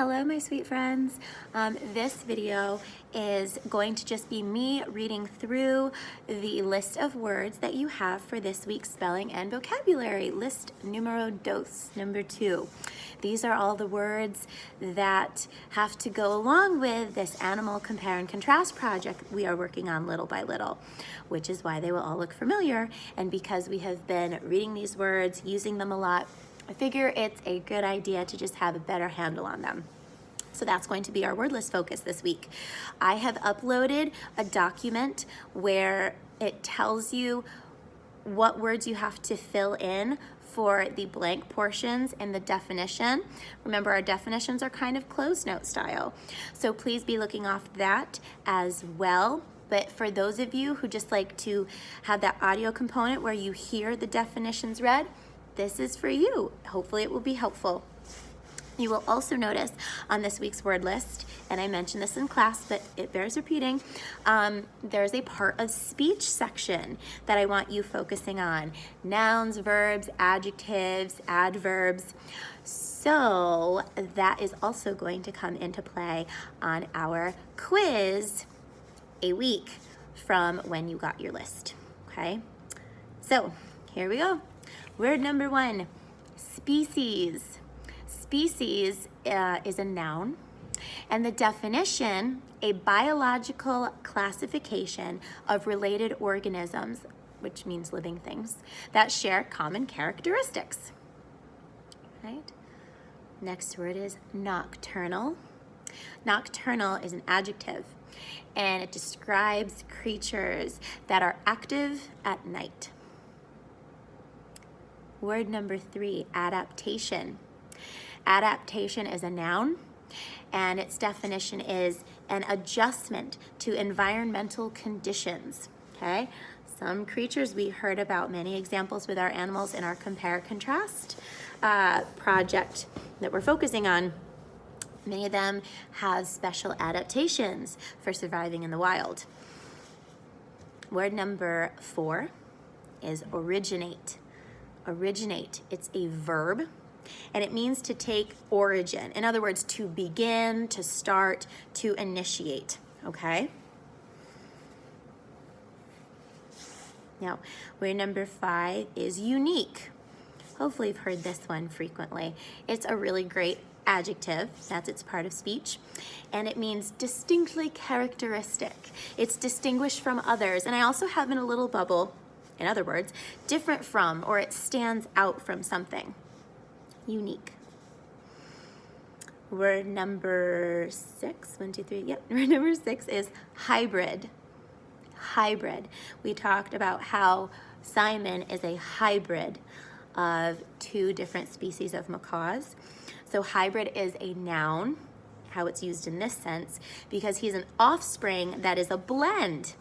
Hello, my sweet friends. This video is going to just be me reading through the list of words that you have for this week's spelling and vocabulary. List numero dos, number 2. These are all the words that have to go along with this animal compare and contrast project we are working on little by little, which is why they will all look familiar. And because we have been reading these words, using them a lot, I figure it's a good idea to just have a better handle on them. So that's going to be our word list focus this week. I have uploaded a document where it tells you what words you have to fill in for the blank portions and the definition. Remember, our definitions are kind of closed note style. So please be looking off that as well. But for those of you who just like to have that audio component where you hear the definitions read, this is for you. Hopefully it will be helpful. You will also notice on this week's word list, and I mentioned this in class, but it bears repeating, there's a part of speech section that I want you focusing on. Nouns, verbs, adjectives, adverbs. So that is also going to come into play on our quiz a week from when you got your list, okay? So here we go. Word number 1, species. Species is a noun, and the definition, a biological classification of related organisms, which means living things, that share common characteristics, right? Next word is nocturnal. Nocturnal is an adjective, and it describes creatures that are active at night. Word number 3, adaptation. Adaptation is a noun, and its definition is an adjustment to environmental conditions, okay? Some creatures we heard about, many examples with our animals in our Compare&Contrast project that we're focusing on. Many of them have special adaptations for surviving in the wild. Word number 4 is originate. Originate, it's a verb, and it means to take origin. In other words, to begin, to start, to initiate, okay? Now, word number 5 is unique. Hopefully you've heard this one frequently. It's a really great adjective, that's its part of speech, and it means distinctly characteristic. It's distinguished from others, and I also have in a little bubble, in other words, different from, or it stands out from something. Unique. Word number 6, 1, 2, 3, yep. Word number 6 is hybrid. Hybrid. We talked about how Simon is a hybrid of 2 different species of macaws. So hybrid is a noun, how it's used in this sense, because he's an offspring that is a blend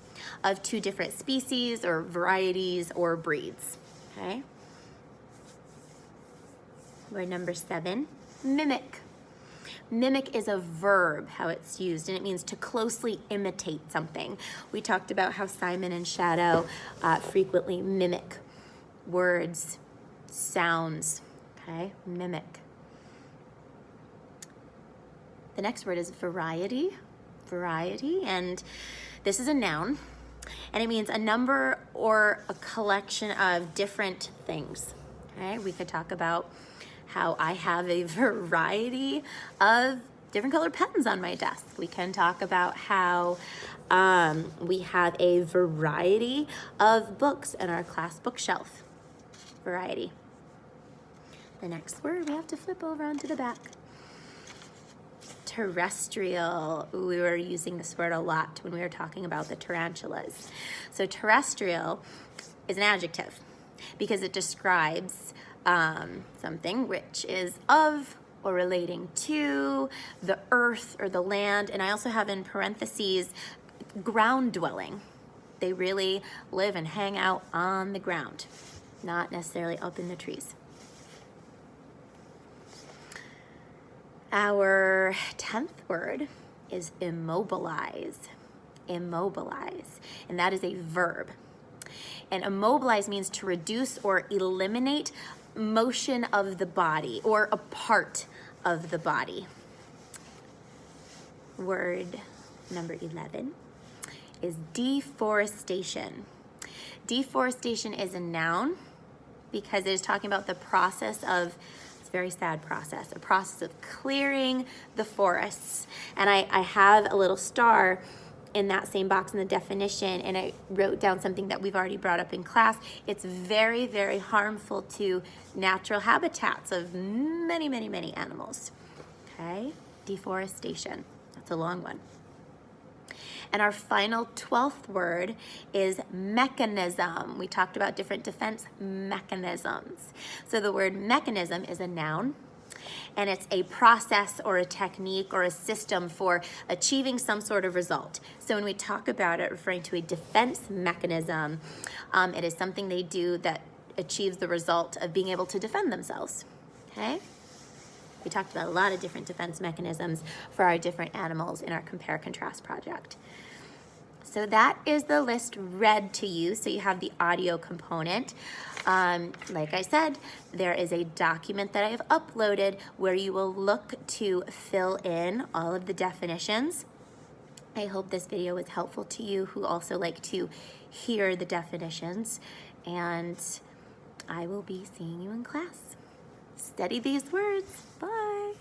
of 2 different species or varieties or breeds, okay? Word number 7, mimic. Mimic is a verb, how it's used, and it means to closely imitate something. We talked about how Simon and Shadow frequently mimic words, sounds, okay? Mimic. The next word is variety. Variety, and this is a noun, and it means a number or a collection of different things, okay? We could talk about how I have a variety of different colored pens on my desk. We can talk about how we have a variety of books in our class bookshelf. Variety. The next word, we have to flip over onto the back. Terrestrial. We were using this word a lot when we were talking about the tarantulas. So terrestrial is an adjective because it describes something which is of or relating to the earth or the land. And I also have in parentheses ground dwelling. They really live and hang out on the ground, not necessarily up in the trees. Our 10th word is immobilize. Immobilize, and that is a verb. And immobilize means to reduce or eliminate motion of the body or a part of the body. word number 11 is deforestation. Deforestation is a noun because it is talking about the process of, it's a very sad process, a process of clearing the forests. And I have a little star in that same box in the definition, and I wrote down something that we've already brought up in class. It's very, very harmful to natural habitats of many, many, many animals. Okay, deforestation, that's a long one. And our final 12th word is mechanism. We talked about different defense mechanisms. So the word mechanism is a noun, and it's a process or a technique or a system for achieving some sort of result. So when we talk about it referring to a defense mechanism, it is something they do that achieves the result of being able to defend themselves, okay? We talked about a lot of different defense mechanisms for our different animals in our Compare-Contrast project. So that is the list read to you, so you have the audio component. Like I said, there is a document that I have uploaded where you will look to fill in all of the definitions. I hope this video was helpful to you who also like to hear the definitions, and I will be seeing you in class. Study these words. Bye.